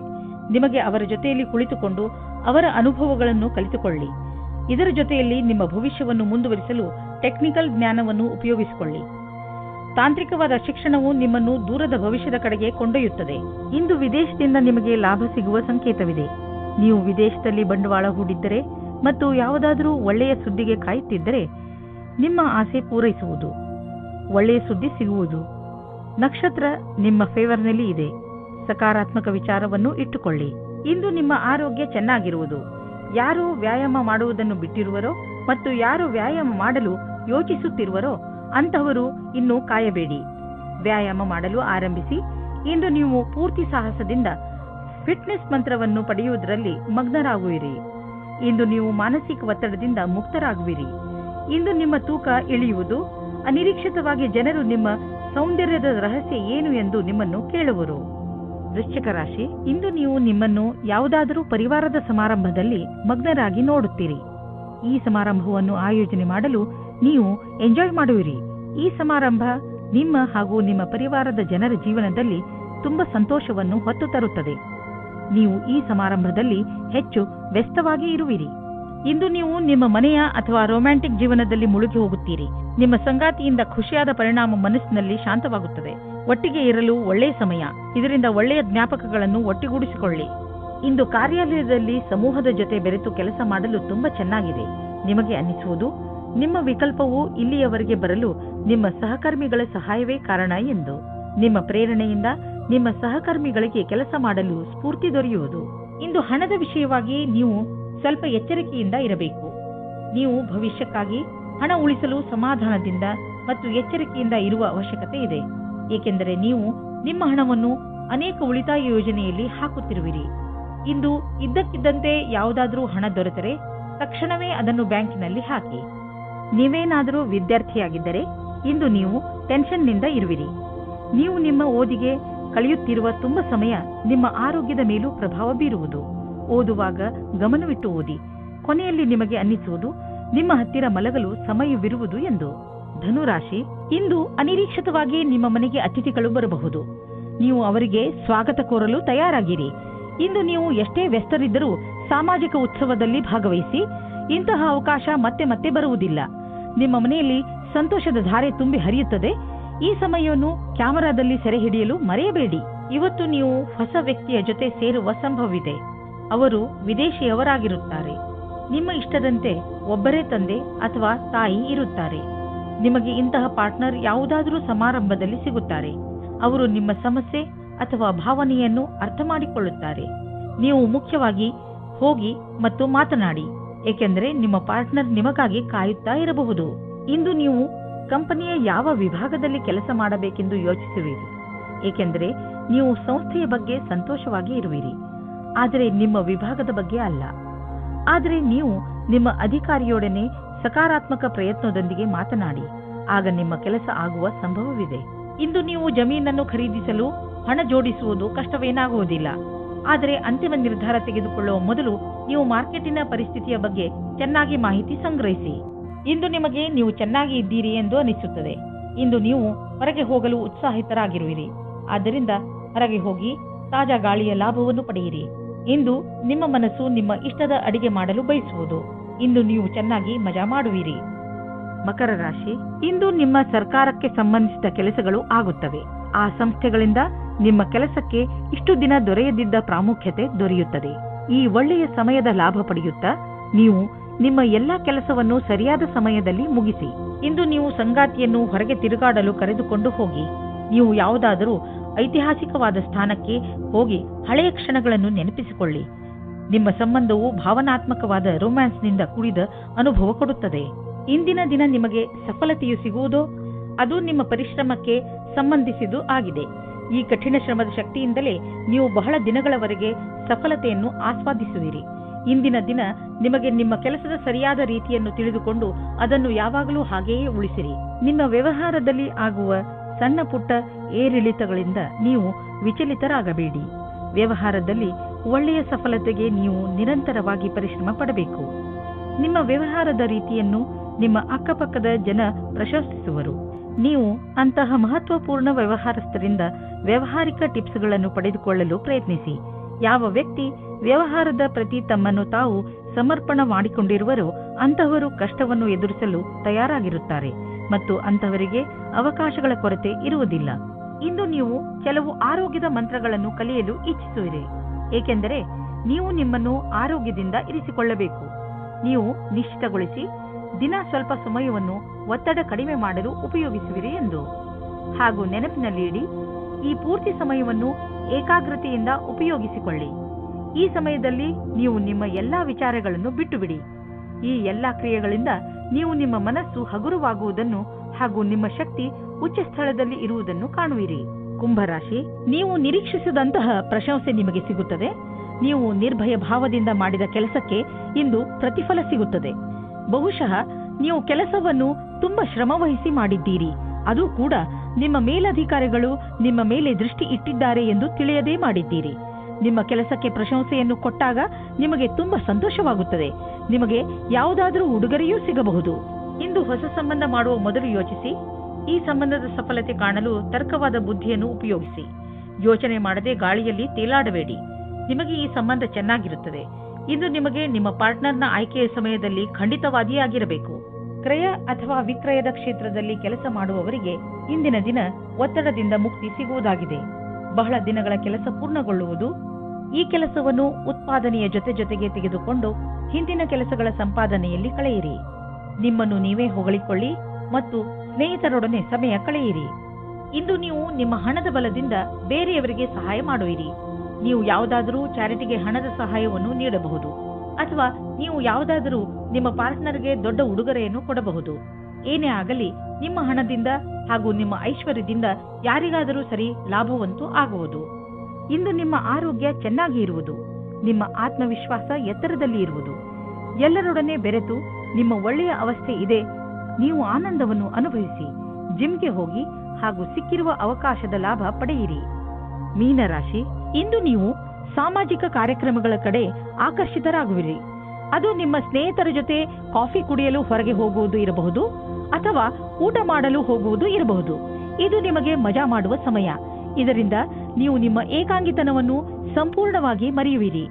ನಿಮಗೆ ಅವರ ಜೊತೆಯಲ್ಲಿ ಕುಳಿತುಕೊಂಡು ಅವರ ಅನುಭವಗಳನ್ನು ಕಲಿತುಕೊಳ್ಳಿ. ಇದರ ಜೊತೆಯಲ್ಲಿ ನಿಮ್ಮ ಭವಿಷ್ಯವನ್ನು ಮುಂದುವರಿಸಲು ಟೆಕ್ನಿಕಲ್ ಜ್ಞಾನವನ್ನು ಉಪಯೋಗಿಸಿಕೊಳ್ಳಿ. ತಾಂತ್ರಿಕವಾದ ಶಿಕ್ಷಣವು ನಿಮ್ಮನ್ನು ದೂರದ ಭವಿಷ್ಯದ ಕಡೆಗೆ ಕೊಂಡೊಯ್ಯುತ್ತದೆ. ಇಂದು ವಿದೇಶದಿಂದ ನಿಮಗೆ ಲಾಭ ಸಿಗುವ ಸಂಕೇತವಿದೆ. ನೀವು ವಿದೇಶದಲ್ಲಿ ಬಂಡವಾಳ ಹೂಡಿದ್ದರೆ ಮತ್ತು ಯಾವುದಾದರೂ ಒಳ್ಳೆಯ ಸುದ್ದಿಗೆ ಕಾಯುತ್ತಿದ್ದರೆ ನಿಮ್ಮ ಆಸೆ ಪೂರೈಸುವುದು, ಒಳ್ಳೆಯ ಸುದ್ದಿ ಸಿಗುವುದು. ನಕ್ಷತ್ರ ನಿಮ್ಮ ಫೇವರ್ನಲ್ಲಿ ಇದೆ. ಸಕಾರಾತ್ಮಕ ವಿಚಾರವನ್ನು ಇಟ್ಟುಕೊಳ್ಳಿ. ಇಂದು ನಿಮ್ಮ ಆರೋಗ್ಯ ಚೆನ್ನಾಗಿರುವುದು. ಯಾರು ವ್ಯಾಯಾಮ ಮಾಡುವುದನ್ನು ಬಿಟ್ಟಿರುವರೋ ಮತ್ತು ಯಾರು ವ್ಯಾಯಾಮ ಮಾಡಲು ಯೋಚಿಸುತ್ತಿರುವರೋ ಅಂತಹವರು ಇನ್ನೂ ಕಾಯಬೇಡಿ. ವ್ಯಾಯಾಮ ಮಾಡಲು ಆರಂಭಿಸಿ. ಇಂದು ನೀವು ಪೂರ್ತಿ ಸಾಹಸದಿಂದ ಫಿಟ್ನೆಸ್ ಮಂತ್ರವನ್ನು ಪಡೆಯುವುದರಲ್ಲಿ ಮಗ್ನರಾಗುವಿರಿ. ಇಂದು ನೀವು ಮಾನಸಿಕ ಒತ್ತಡದಿಂದ ಮುಕ್ತರಾಗುವಿರಿ. ಇಂದು ನಿಮ್ಮ ತೂಕ ಇಳಿಯುವುದು. ಅನಿರೀಕ್ಷಿತವಾಗಿ ಜನರು ನಿಮ್ಮ ಸೌಂದರ್ಯದ ರಹಸ್ಯ ಏನು ಎಂದು ನಿಮ್ಮನ್ನು ಕೇಳುವರು. ವೃಶ್ಚಿಕ ರಾಶಿ, ಇಂದು ನೀವು ನಿಮ್ಮನ್ನು ಯಾವುದಾದರೂ ಪರಿವಾರದ ಸಮಾರಂಭದಲ್ಲಿ ಮಗ್ನರಾಗಿ ನೋಡುತ್ತೀರಿ. ಈ ಸಮಾರಂಭವನ್ನು ಆಯೋಜನೆ ಮಾಡಲು ನೀವು ಎಂಜಾಯ್ ಮಾಡುವಿರಿ. ಈ ಸಮಾರಂಭ ನಿಮ್ಮ ಹಾಗೂ ನಿಮ್ಮ ಪರಿವಾರದ ಜನರ ಜೀವನದಲ್ಲಿ ತುಂಬಾ ಸಂತೋಷವನ್ನು ಹೊತ್ತು ತರುತ್ತದೆ. ನೀವು ಈ ಸಮಾರಂಭದಲ್ಲಿ ಹೆಚ್ಚು ವ್ಯಸ್ತವಾಗಿ ಇರುವಿರಿ. ಇಂದು ನೀವು ನಿಮ್ಮ ಮನೆಯ ಅಥವಾ ರೊಮ್ಯಾಂಟಿಕ್ ಜೀವನದಲ್ಲಿ ಮುಳುಗಿ ಹೋಗುತ್ತೀರಿ. ನಿಮ್ಮ ಸಂಗಾತಿಯಿಂದ ಖುಷಿಯಾದ ಪರಿಣಾಮ ಮನಸ್ಸಿನಲ್ಲಿ ಶಾಂತವಾಗುತ್ತದೆ. ಒಟ್ಟಿಗೆ ಇರಲು ಒಳ್ಳೆಯ ಸಮಯ. ಇದರಿಂದ ಒಳ್ಳೆಯ ಜ್ಞಾಪಕಗಳನ್ನು ಒಟ್ಟಿಗೂಡಿಸಿಕೊಳ್ಳಿ. ಇಂದು ಕಾರ್ಯಾಲಯದಲ್ಲಿ ಸಮೂಹದ ಜೊತೆ ಬೆರೆತು ಕೆಲಸ ಮಾಡಲು ತುಂಬಾ ಚೆನ್ನಾಗಿದೆ. ನಿಮಗೆ ಅನ್ನಿಸುವುದು ನಿಮ್ಮ ವಿಕಲ್ಪವು ಇಲ್ಲಿಯವರೆಗೆ ಬರಲು ನಿಮ್ಮ ಸಹಕರ್ಮಿಗಳ ಸಹಾಯವೇ ಕಾರಣ ಎಂದು. ನಿಮ್ಮ ಪ್ರೇರಣೆಯಿಂದ ನಿಮ್ಮ ಸಹಕರ್ಮಿಗಳಿಗೆ ಕೆಲಸ ಮಾಡಲು ಸ್ಫೂರ್ತಿ ದೊರೆಯುವುದು. ಇಂದು ಹಣದ ವಿಷಯವಾಗಿ ನೀವು ಸ್ವಲ್ಪ ಎಚ್ಚರಿಕೆಯಿಂದ ಇರಬೇಕು. ನೀವು ಭವಿಷ್ಯಕ್ಕಾಗಿ ಹಣ ಉಳಿಸಲು ಸಮಾಧಾನದಿಂದ ಮತ್ತು ಎಚ್ಚರಿಕೆಯಿಂದ ಇರುವ ಅವಶ್ಯಕತೆ ಇದೆ. ಏಕೆಂದರೆ ನೀವು ನಿಮ್ಮ ಹಣವನ್ನು ಅನೇಕ ಉಳಿತಾಯ ಯೋಜನೆಯಲ್ಲಿ ಹಾಕುತ್ತಿರುವಿರಿ. ಇಂದು ಇದ್ದಕ್ಕಿದ್ದಂತೆ ಯಾವುದಾದರೂ ಹಣ ದೊರೆತರೆ ತಕ್ಷಣವೇ ಅದನ್ನು ಬ್ಯಾಂಕಿನಲ್ಲಿ ಹಾಕಿ. ನೀವೇನಾದರೂ ವಿದ್ಯಾರ್ಥಿಯಾಗಿದ್ದರೆ ಇಂದು ನೀವು ಟೆನ್ಷನ್ನಿಂದ ಇರುವಿರಿ. ನೀವು ನಿಮ್ಮ ಓದಿಗೆ ಕಳೆಯುತ್ತಿರುವ ತುಂಬಾ ಸಮಯ ನಿಮ್ಮ ಆರೋಗ್ಯದ ಮೇಲೂ ಪ್ರಭಾವ ಬೀರುವುದು. ಓದುವಾಗ ಗಮನವಿಟ್ಟು ಓದಿ. ಕೊನೆಯಲ್ಲಿ ನಿಮಗೆ ಅನ್ನಿಸುವುದು ನಿಮ್ಮ ಹತ್ತಿರ ಮಲಗಲು ಸಮಯವಿರುವುದು ಎಂದು. ಧನುರಾಶಿ, ಇಂದು ಅನಿರೀಕ್ಷಿತವಾಗಿ ನಿಮ್ಮ ಮನೆಗೆ ಅತಿಥಿಗಳು ಬರಬಹುದು. ನೀವು ಅವರಿಗೆ ಸ್ವಾಗತ ಕೋರಲು ತಯಾರಾಗಿರಿ. ಇಂದು ನೀವು ಎಷ್ಟೇ ವ್ಯಸ್ತರಿದ್ದರೂ ಸಾಮಾಜಿಕ ಉತ್ಸವದಲ್ಲಿ ಭಾಗವಹಿಸಿ. ಇಂತಹ ಅವಕಾಶ ಮತ್ತೆ ಮತ್ತೆ ಬರುವುದಿಲ್ಲ. ನಿಮ್ಮ ಮನೆಯಲ್ಲಿ ಸಂತೋಷದ ಧಾರೆ ತುಂಬಿ ಹರಿಯುತ್ತದೆ. ಈ ಸಮಯವನ್ನು ಕ್ಯಾಮೆರಾದಲ್ಲಿ ಸೆರೆ ಹಿಡಿಯಲು ಮರೆಯಬೇಡಿ. ಇವತ್ತು ನೀವು ಹೊಸ ವ್ಯಕ್ತಿಯ ಜೊತೆ ಸೇರುವ ಸಂಭವವಿದೆ. ಅವರು ವಿದೇಶಿಯವರಾಗಿರುತ್ತಾರೆ. ನಿಮ್ಮ ಇಷ್ಟದಂತೆ ಒಬ್ಬರೇ ತಂದೆ ಅಥವಾ ತಾಯಿ ಇರುತ್ತಾರೆ. ನಿಮಗೆ ಇಂತಹ ಪಾರ್ಟ್ನರ್ ಯಾವುದಾದರೂ ಸಮಾರಂಭದಲ್ಲಿ ಸಿಗುತ್ತಾರೆ. ಅವರು ನಿಮ್ಮ ಸಮಸ್ಯೆ ಅಥವಾ ಭಾವನೆಯನ್ನು ಅರ್ಥ ಮಾಡಿಕೊಳ್ಳುತ್ತಾರೆ. ನೀವು ಮುಖ್ಯವಾಗಿ ಹೋಗಿ ಮತ್ತು ಮಾತನಾಡಿ, ಏಕೆಂದರೆ ನಿಮ್ಮ ಪಾರ್ಟ್ನರ್ ನಿಮಗಾಗಿ ಕಾಯುತ್ತಾ ಇರಬಹುದು. ಇಂದು ನೀವು ಕಂಪನಿಯ ಯಾವ ವಿಭಾಗದಲ್ಲಿ ಕೆಲಸ ಮಾಡಬೇಕೆಂದು ಯೋಚಿಸುವಿರಿ, ಏಕೆಂದರೆ ನೀವು ಸಂಸ್ಥೆಯ ಬಗ್ಗೆ ಸಂತೋಷವಾಗಿ ಇರುವಿರಿ, ಆದರೆ ನಿಮ್ಮ ವಿಭಾಗದ ಬಗ್ಗೆ ಅಲ್ಲ. ಆದರೆ ನೀವು ನಿಮ್ಮ ಅಧಿಕಾರಿಯೊಡನೆ ಸಕಾರಾತ್ಮಕ ಪ್ರಯತ್ನದೊಂದಿಗೆ ಮಾತನಾಡಿ, ಆಗ ನಿಮ್ಮ ಕೆಲಸ ಆಗುವ ಸಂಭವವಿದೆ. ಇಂದು ನೀವು ಜಮೀನನ್ನು ಖರೀದಿಸಲು ಹಣ ಜೋಡಿಸುವುದು ಕಷ್ಟವೇನಾಗುವುದಿಲ್ಲ. ಆದರೆ ಅಂತಿಮ ನಿರ್ಧಾರ ತೆಗೆದುಕೊಳ್ಳುವ ಮೊದಲು ನೀವು ಮಾರ್ಕೆಟಿನ ಪರಿಸ್ಥಿತಿಯ ಬಗ್ಗೆ ಚೆನ್ನಾಗಿ ಮಾಹಿತಿ ಸಂಗ್ರಹಿಸಿ. ಇಂದು ನಿಮಗೆ ನೀವು ಚೆನ್ನಾಗಿ ಇದ್ದೀರಿ ಎಂದು ಅನಿಸುತ್ತದೆ. ಇಂದು ನೀವು ಹೊರಗೆ ಹೋಗಲು ಉತ್ಸಾಹಿತರಾಗಿರುವಿರಿ. ಆದ್ದರಿಂದ ಹೊರಗೆ ಹೋಗಿ ತಾಜಾ ಗಾಳಿಯ ಲಾಭವನ್ನು ಪಡೆಯಿರಿ. ಇಂದು ನಿಮ್ಮ ಮನಸ್ಸು ನಿಮ್ಮ ಇಷ್ಟದ ಅಡಿಗೆ ಮಾಡಲು ಬಯಸುವುದು. ಇಂದು ನೀವು ಚೆನ್ನಾಗಿ ಮಜಾ ಮಾಡುವಿರಿ. ಮಕರ ರಾಶಿ, ಇಂದು ನಿಮ್ಮ ಸರ್ಕಾರಕ್ಕೆ ಸಂಬಂಧಿಸಿದ ಕೆಲಸಗಳು ಆಗುತ್ತವೆ. ಆ ಸಂಸ್ಥೆಗಳಿಂದ ನಿಮ್ಮ ಕೆಲಸಕ್ಕೆ ಇಷ್ಟು ದಿನ ದೊರೆಯದಿದ್ದ ಪ್ರಾಮುಖ್ಯತೆ ದೊರೆಯುತ್ತದೆ. ಈ ಒಳ್ಳೆಯ ಸಮಯದ ಲಾಭ ಪಡೆಯುತ್ತಾ ನೀವು ನಿಮ್ಮ ಎಲ್ಲಾ ಕೆಲಸವನ್ನು ಸರಿಯಾದ ಸಮಯದಲ್ಲಿ ಮುಗಿಸಿ. ಇಂದು ನೀವು ಸಂಗಾತಿಯನ್ನು ಹೊರಗೆ ತಿರುಗಾಡಲು ಕರೆದುಕೊಂಡು ಹೋಗಿ. ನೀವು ಯಾವುದಾದರೂ ಐತಿಹಾಸಿಕವಾದ ಸ್ಥಾನಕ್ಕೆ ಹೋಗಿ ಹಳೆಯ ಕ್ಷಣಗಳನ್ನು ನೆನಪಿಸಿಕೊಳ್ಳಿ. ನಿಮ್ಮ ಸಂಬಂಧವು ಭಾವನಾತ್ಮಕವಾದ ರೊಮ್ಯಾನ್ಸ್ನಿಂದ ಕೂಡಿದ ಅನುಭವ ಕೊಡುತ್ತದೆ. ಇಂದಿನ ದಿನ ನಿಮಗೆ ಸಫಲತೆಯು ಸಿಗುವುದೋ ಅದು ನಿಮ್ಮ ಪರಿಶ್ರಮಕ್ಕೆ ಸಂಬಂಧಿಸಿದ್ದು ಆಗಿದೆ. ಈ ಕಠಿಣ ಶ್ರಮದ ಶಕ್ತಿಯಿಂದಲೇ ನೀವು ಬಹಳ ದಿನಗಳವರೆಗೆ ಸಫಲತೆಯನ್ನು ಆಸ್ವಾದಿಸುವಿರಿ. ಇಂದಿನ ದಿನ ನಿಮಗೆ ನಿಮ್ಮ ಕೆಲಸದ ಸರಿಯಾದ ರೀತಿಯನ್ನು ತಿಳಿದುಕೊಂಡು ಅದನ್ನು ಯಾವಾಗಲೂ ಹಾಗೆಯೇ ಉಳಿಸಿರಿ. ನಿಮ್ಮ ವ್ಯವಹಾರದಲ್ಲಿ ಆಗುವ ಸಣ್ಣ ಪುಟ್ಟ ಏರಿಳಿತಗಳಿಂದ ನೀವು ವಿಚಲಿತರಾಗಬೇಡಿ. ವ್ಯವಹಾರದಲ್ಲಿ ಒಳ್ಳೆಯ ಸಫಲತೆಗೆ ನೀವು ನಿರಂತರವಾಗಿ ಪರಿಶ್ರಮ ಪಡಬೇಕು. ನಿಮ್ಮ ವ್ಯವಹಾರದ ರೀತಿಯನ್ನು ನಿಮ್ಮ ಅಕ್ಕಪಕ್ಕದ ಜನ ಪ್ರಶಂಸಿಸುವರು. ನೀವು ಅಂತಹ ಮಹತ್ವಪೂರ್ಣ ವ್ಯವಹಾರಸ್ಥರಿಂದ ವ್ಯಾವಹಾರಿಕ ಟಿಪ್ಸ್ಗಳನ್ನು ಪಡೆದುಕೊಳ್ಳಲು ಪ್ರಯತ್ನಿಸಿ. ಯಾವ ವ್ಯಕ್ತಿ ವ್ಯವಹಾರದ ಪ್ರತಿ ತಮ್ಮನ್ನು ತಾವು ಸಮರ್ಪಣ ಮಾಡಿಕೊಂಡಿರುವರೋ ಅಂತಹವರು ಕಷ್ಟವನ್ನು ಎದುರಿಸಲು ತಯಾರಾಗಿರುತ್ತಾರೆ ಮತ್ತು ಅಂತಹವರಿಗೆ ಅವಕಾಶಗಳ ಕೊರತೆ ಇರುವುದಿಲ್ಲ. ಇಂದು ನೀವು ಕೆಲವು ಆರೋಗ್ಯದ ಮಂತ್ರಗಳನ್ನು ಕಲಿಯಲು ಇಚ್ಛಿಸುವಿರಿ, ಏಕೆಂದರೆ ನೀವು ನಿಮ್ಮನ್ನು ಆರೋಗ್ಯದಿಂದ ಇರಿಸಿಕೊಳ್ಳಬೇಕು. ನೀವು ನಿಶ್ಚಿತಗೊಳಿಸಿ ದಿನ ಸ್ವಲ್ಪ ಸಮಯವನ್ನು ಒತ್ತಡ ಕಡಿಮೆ ಮಾಡಲು ಉಪಯೋಗಿಸುವಿರಿ ಎಂದು. ಹಾಗೂ ನೆನಪಿನಲ್ಲಿ ಇಡಿ, ಈ ಪೂರ್ತಿ ಸಮಯವನ್ನು ಏಕಾಗ್ರತೆಯಿಂದ ಉಪಯೋಗಿಸಿಕೊಳ್ಳಿ. ಈ ಸಮಯದಲ್ಲಿ ನೀವು ನಿಮ್ಮ ಎಲ್ಲಾ ವಿಚಾರಗಳನ್ನು ಬಿಟ್ಟುಬಿಡಿ. ಈ ಎಲ್ಲಾ ಕ್ರಿಯೆಗಳಿಂದ ನೀವು ನಿಮ್ಮ ಮನಸ್ಸು ಹಗುರವಾಗುವುದನ್ನು ಹಾಗೂ ನಿಮ್ಮ ಶಕ್ತಿ ಉಚ್ಚ ಸ್ಥಳದಲ್ಲಿ ಇರುವುದನ್ನು ಕಾಣುವಿರಿ. ಕುಂಭರಾಶಿ, ನೀವು ನಿರೀಕ್ಷಿಸಿದಂತಹ ಪ್ರಶಂಸೆ ನಿಮಗೆ ಸಿಗುತ್ತದೆ. ನೀವು ನಿರ್ಭಯ ಭಾವದಿಂದ ಮಾಡಿದ ಕೆಲಸಕ್ಕೆ ಇಂದು ಪ್ರತಿಫಲ ಸಿಗುತ್ತದೆ. ಬಹುಶಃ ನೀವು ಕೆಲಸವನ್ನು ತುಂಬಾ ಶ್ರಮವಹಿಸಿ ಮಾಡಿದ್ದೀರಿ. ಅದು ಕೂಡ ನಿಮ್ಮ ಮೇಲಧಿಕಾರಿಗಳು ನಿಮ್ಮ ಮೇಲೆ ದೃಷ್ಟಿ ಇಟ್ಟಿದ್ದಾರೆ ಎಂದು ತಿಳಿಯದೇ ಮಾಡಿದ್ದೀರಿ. ನಿಮ್ಮ ಕೆಲಸಕ್ಕೆ ಪ್ರಶಂಸೆಯನ್ನು ಕೊಟ್ಟಾಗ ನಿಮಗೆ ತುಂಬಾ ಸಂತೋಷವಾಗುತ್ತದೆ. ನಿಮಗೆ ಯಾವುದಾದರೂ ಉಡುಗೊರೆಯೂ ಸಿಗಬಹುದು. ಇಂದು ಹೊಸ ಸಂಬಂಧ ಮಾಡುವ ಮೊದಲು ಯೋಚಿಸಿ. ಈ ಸಂಬಂಧದ ಸಫಲತೆ ಕಾಣಲು ತರ್ಕವಾದ ಬುದ್ಧಿಯನ್ನು ಉಪಯೋಗಿಸಿ. ಯೋಚನೆ ಮಾಡದೆ ಗಾಳಿಯಲ್ಲಿ ತೇಲಾಡಬೇಡಿ. ನಿಮಗೆ ಈ ಸಂಬಂಧ ಚೆನ್ನಾಗಿರುತ್ತದೆ. ಇಂದು ನಿಮಗೆ ನಿಮ್ಮ ಪಾರ್ಟ್ನರ್ನ ಆಯ್ಕೆಯ ಸಮಯದಲ್ಲಿ ಖಂಡಿತವಾಗಿಯೇ ಆಗಿರಬೇಕು. ಕ್ರಯ ಅಥವಾ ವಿಕ್ರಯದ ಕ್ಷೇತ್ರದಲ್ಲಿ ಕೆಲಸ ಮಾಡುವವರಿಗೆ ಇಂದಿನ ದಿನ ಒತ್ತಡದಿಂದ ಮುಕ್ತಿ ಸಿಗುವುದಾಗಿದೆ. ಬಹಳ ದಿನಗಳ ಕೆಲಸ ಪೂರ್ಣಗೊಳ್ಳುವುದು. ಈ ಕೆಲಸವನ್ನು ಉತ್ಪಾದನೆಯ ಜೊತೆಗೆ ತೆಗೆದುಕೊಂಡು ಹಿಂದಿನ ಕೆಲಸಗಳ ಸಂಪಾದನೆಯಲ್ಲಿ ಕಳೆಯಿರಿ. ನಿಮ್ಮನ್ನು ನೀವೇ ಹೊಗಳಿಕೊಳ್ಳಿ ಮತ್ತು ಸ್ನೇಹಿತರೊಡನೆ ಸಮಯ ಕಳೆಯಿರಿ. ಇಂದು ನೀವು ನಿಮ್ಮ ಹಣದ ಬಲದಿಂದ ಬೇರೆಯವರಿಗೆ ಸಹಾಯ ಮಾಡುವಿರಿ. ನೀವು ಯಾವುದಾದರೂ ಚಾರಿಟಿಗೆ ಹಣದ ಸಹಾಯವನ್ನು ನೀಡಬಹುದು ಅಥವಾ ನೀವು ಯಾವುದಾದರೂ ನಿಮ್ಮ ಪಾರ್ಟ್ನರ್ಗೆ ದೊಡ್ಡ ಉಡುಗೊರೆಯನ್ನು ಕೊಡಬಹುದು. ಏನೇ ಆಗಲಿ, ನಿಮ್ಮ ಹಣದಿಂದ ಹಾಗೂ ನಿಮ್ಮ ಐಶ್ವರ್ಯದಿಂದ ಯಾರಿಗಾದರೂ ಸರಿ ಲಾಭವಂತೂ ಆಗುವುದು. ಇಂದು ನಿಮ್ಮ ಆರೋಗ್ಯ ಚೆನ್ನಾಗಿ ಇರುವುದು. ನಿಮ್ಮ ಆತ್ಮವಿಶ್ವಾಸ ಎತ್ತರದಲ್ಲಿ ಇರುವುದು. ಎಲ್ಲರೊಡನೆ ಬೆರೆತು ನಿಮ್ಮ ಒಳ್ಳೆಯ ಅವಸ್ಥೆ ಇದೆ. ನೀವು ಆನಂದವನ್ನು ಅನುಭವಿಸಿ. ಜಿಮ್ಗೆ ಹೋಗಿ ಹಾಗೂ ಸಿಕ್ಕಿರುವ ಅವಕಾಶದ ಲಾಭ ಪಡೆಯಿರಿ. ಮೀನರಾಶಿ, ಇಂದು ನೀವು ಸಾಮಾಜಿಕ ಕಾರ್ಯಕ್ರಮಗಳ ಕಡೆ ಆಕರ್ಷಿತರಾಗುವಿರಿ. ಅದು ನಿಮ್ಮ ಸ್ನೇಹಿತರ ಜೊತೆ ಕಾಫಿ ಕುಡಿಯಲು ಹೊರಗೆ ಹೋಗುವುದು ಇರಬಹುದು ಅಥವಾ ಊಟ ಮಾಡಲು ಹೋಗುವುದು ಇರಬಹುದು. ಇದು ನಿಮಗೆ ಮಜಾ ಮಾಡುವ ಸಮಯ. ಇದರಿಂದ ನೀವು ನಿಮ್ಮ ಏಕಾಂಗಿತನವನ್ನು ಸಂಪೂರ್ಣವಾಗಿ ಮರೆಯುವಿರಿ.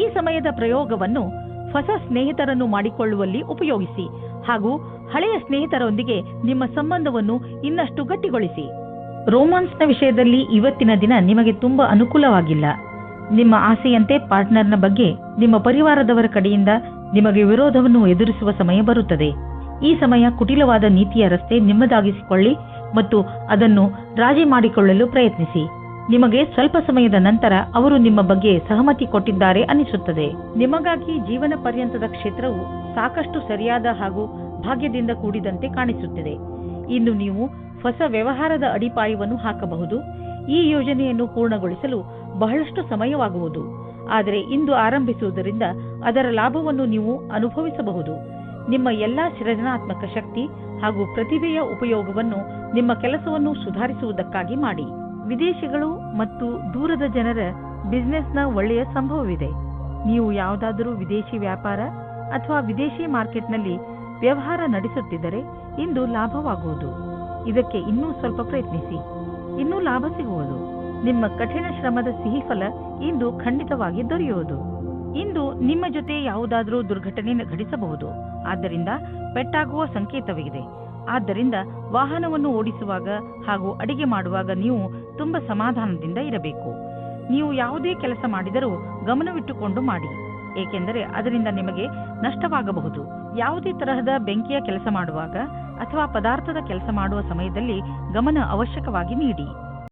ಈ ಸಮಯದ ಪ್ರಯೋಗವನ್ನು ಹೊಸ ಸ್ನೇಹಿತರನ್ನು ಮಾಡಿಕೊಳ್ಳುವಲ್ಲಿ ಉಪಯೋಗಿಸಿ ಹಾಗೂ ಹಳೆಯ ಸ್ನೇಹಿತರೊಂದಿಗೆ ನಿಮ್ಮ ಸಂಬಂಧವನ್ನು ಇನ್ನಷ್ಟು ಗಟ್ಟಿಗೊಳಿಸಿ. ರೋಮಾನ್ಸ್ನ ವಿಷಯದಲ್ಲಿ ಇವತ್ತಿನ ದಿನ ನಿಮಗೆ ತುಂಬಾ ಅನುಕೂಲವಾಗಿಲ್ಲ. ನಿಮ್ಮ ಆಸೆಯಂತೆ ಪಾರ್ಟ್ನರ್ನ ಬಗ್ಗೆ ನಿಮ್ಮ ಪರಿವಾರದವರ ಕಡೆಯಿಂದ ನಿಮಗೆ ವಿರೋಧವನ್ನು ಎದುರಿಸುವ ಸಮಯ ಬರುತ್ತದೆ. ಈ ಸಮಯ ಕುಟಿಲವಾದ ನೀತಿಯ ರಸ್ತೆ ನಿಮ್ಮದಾಗಿಸಿಕೊಳ್ಳಿ ಮತ್ತು ಅದನ್ನು ರಾಜಿ ಮಾಡಿಕೊಳ್ಳಲು ಪ್ರಯತ್ನಿಸಿ. ನಿಮಗೆ ಸ್ವಲ್ಪ ಸಮಯದ ನಂತರ ಅವರು ನಿಮ್ಮ ಬಗ್ಗೆ ಸಹಮತಿ ಕೊಟ್ಟಿದ್ದಾರೆ ಅನಿಸುತ್ತದೆ. ನಿಮಗಾಗಿ ಜೀವನ ಪರ್ಯಂತದ ಕ್ಷೇತ್ರವು ಸಾಕಷ್ಟು ಸರಿಯಾದ ಹಾಗೂ ಭಾಗ್ಯದಿಂದ ಕೂಡಿದಂತೆ ಕಾಣಿಸುತ್ತಿದೆ. ಇನ್ನು ನೀವು ಹೊಸ ವ್ಯವಹಾರದ ಅಡಿಪಾಯವನ್ನು ಹಾಕಬಹುದು. ಈ ಯೋಜನೆಯನ್ನು ಪೂರ್ಣಗೊಳಿಸಲು ಬಹಳಷ್ಟು ಸಮಯವಾಗುವುದು. ಆದರೆ ಇಂದು ಆರಂಭಿಸುವುದರಿಂದ ಅದರ ಲಾಭವನ್ನು ನೀವು ಅನುಭವಿಸಬಹುದು. ನಿಮ್ಮ ಎಲ್ಲಾ ಸೃಜನಾತ್ಮಕ ಶಕ್ತಿ ಹಾಗೂ ಪ್ರತಿಭೆಯ ಉಪಯೋಗವನ್ನು ನಿಮ್ಮ ಕೆಲಸವನ್ನು ಸುಧಾರಿಸುವುದಕ್ಕಾಗಿ ಮಾಡಿ. ವಿದೇಶಿಗಳು ಮತ್ತು ದೂರದ ಜನರ ಬಿಸಿನೆಸ್ನ ಒಳ್ಳೆಯ ಸಂಭವವಿದೆ. ನೀವು ಯಾವುದಾದರೂ ವಿದೇಶಿ ವ್ಯಾಪಾರ ಅಥವಾ ವಿದೇಶಿ ಮಾರ್ಕೆಟ್ನಲ್ಲಿ ವ್ಯವಹಾರ ನಡೆಸುತ್ತಿದ್ದರೆ ಇಂದು ಲಾಭವಾಗುವುದು. ಇದಕ್ಕೆ ಇನ್ನೂ ಸ್ವಲ್ಪ ಪ್ರಯತ್ನಿಸಿ, ಇನ್ನೂ ಲಾಭ ಸಿಗುವುದು. ನಿಮ್ಮ ಕಠಿಣ ಶ್ರಮದ ಸಿಹಿ ಫಲ ಇಂದು ಖಂಡಿತವಾಗಿ ದೊರೆಯುವುದು. ಇಂದು ನಿಮ್ಮ ಜೊತೆ ಯಾವುದಾದರೂ ದುರ್ಘಟನೆ ಘಟಿಸಬಹುದು. ಆದ್ದರಿಂದ ಪೆಟ್ಟಾಗುವ ಸಂಕೇತವಿದೆ. ಆದ್ದರಿಂದ ವಾಹನವನ್ನು ಓಡಿಸುವಾಗ ಹಾಗೂ ಅಡಿಗೆ ಮಾಡುವಾಗ ನೀವು ತುಂಬ ಸಮಾಧಾನದಿಂದ ಇರಬೇಕು. ನೀವು ಯಾವುದೇ ಕೆಲಸ ಮಾಡಿದರೂ ಗಮನವಿಟ್ಟುಕೊಂಡು ಮಾಡಿ, ಏಕೆಂದರೆ ಅದರಿಂದ ನಿಮಗೆ ನಷ್ಟವಾಗಬಹುದು. ಯಾವುದೇ ತರಹದ ಬೆಂಕಿಯ ಕೆಲಸ ಮಾಡುವಾಗ ಅಥವಾ ಪದಾರ್ಥದ ಕೆಲಸ ಮಾಡುವ ಸಮಯದಲ್ಲಿ ಗಮನ ಅವಶ್ಯಕವಾಗಿ ನೀಡಿ.